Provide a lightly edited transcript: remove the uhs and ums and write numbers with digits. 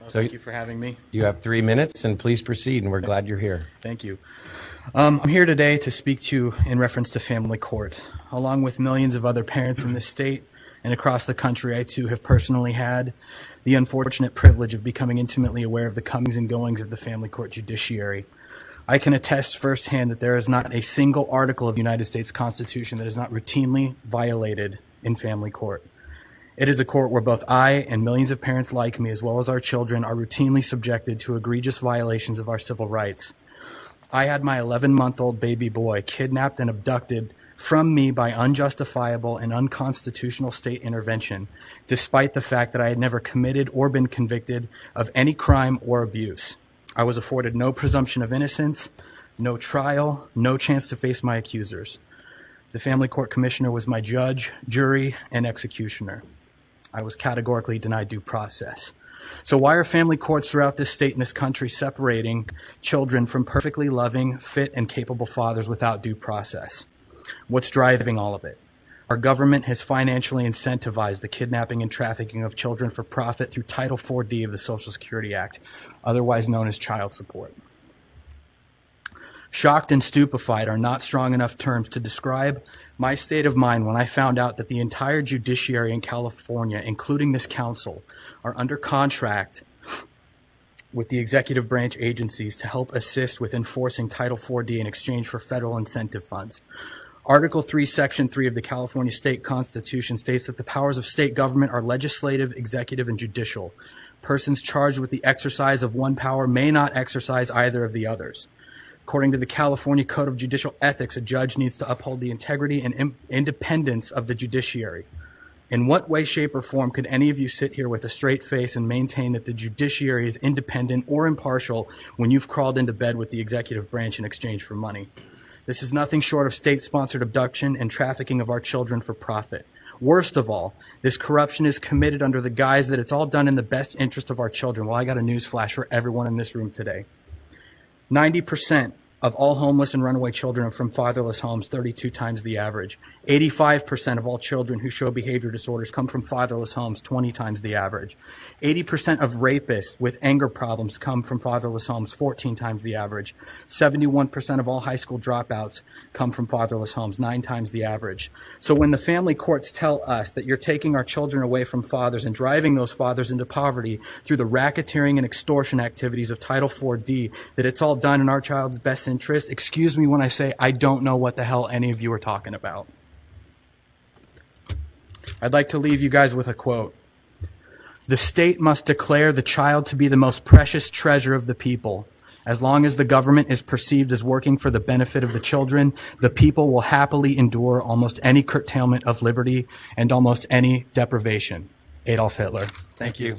So Thank you for having me. you have 3 minutes, and please proceed, and we're glad you're here. Thank you. I'm here today to speak to you in reference to family court. Along with millions of other parents in this state and across the country, I too have personally had the unfortunate privilege of becoming intimately aware of the comings and goings of the family court judiciary. I can attest firsthand that there is not a single article of the United States Constitution that is not routinely violated in family court. It is a court where both I and millions of parents like me, as well as our children, are routinely subjected to egregious violations of our civil rights. I had my 11-month-old baby boy kidnapped and abducted from me by unjustifiable and unconstitutional state intervention, despite the fact that I had never committed or been convicted of any crime or abuse. I was afforded no presumption of innocence, no trial, no chance to face my accusers. The family court commissioner was my judge, jury, and executioner. I was categorically denied due process. So why are family courts throughout this state and this country separating children from perfectly loving, fit, and capable fathers without due process? What's driving all of it? Our government has financially incentivized the kidnapping and trafficking of children for profit through Title 4D of the Social Security Act, otherwise known as child support. Shocked and stupefied are not strong enough terms to describe my state of mind when I found out that the entire judiciary in California, including this council, are under contract with the executive branch agencies to help assist with enforcing Title 4D in exchange for federal incentive funds. Article 3, Section 3 of the California State Constitution states that the powers of state government are legislative, executive, and judicial. Persons charged with the exercise of one power may not exercise either of the others. According to the California Code of Judicial Ethics, a judge needs to uphold the integrity and independence of the judiciary. In what way, shape, or form could any of you sit here with a straight face and maintain that the judiciary is independent or impartial when you've crawled into bed with the executive branch in exchange for money? This is nothing short of state-sponsored abduction and trafficking of our children for profit. Worst of all, this corruption is committed under the guise that it's all done in the best interest of our children. Well, I got a news flash for everyone in this room today. 90% of all homeless and runaway children are from fatherless homes, 32 times the average. 85% of all children who show behavior disorders come from fatherless homes, 20 times the average. 80% of rapists with anger problems come from fatherless homes, 14 times the average. 71% of all high school dropouts come from fatherless homes, 9 times the average. So when the family courts tell us that you're taking our children away from fathers and driving those fathers into poverty through the racketeering and extortion activities of Title 4D, that it's all done in our child's best interest, excuse me when I say I don't know what the hell any of you are talking about. I'd like to leave you guys with a quote. The state must declare the child to be the most precious treasure of the people. As long as the government is perceived as working for the benefit of the children, the people will happily endure almost any curtailment of liberty and almost any deprivation. Adolf Hitler. Thank you.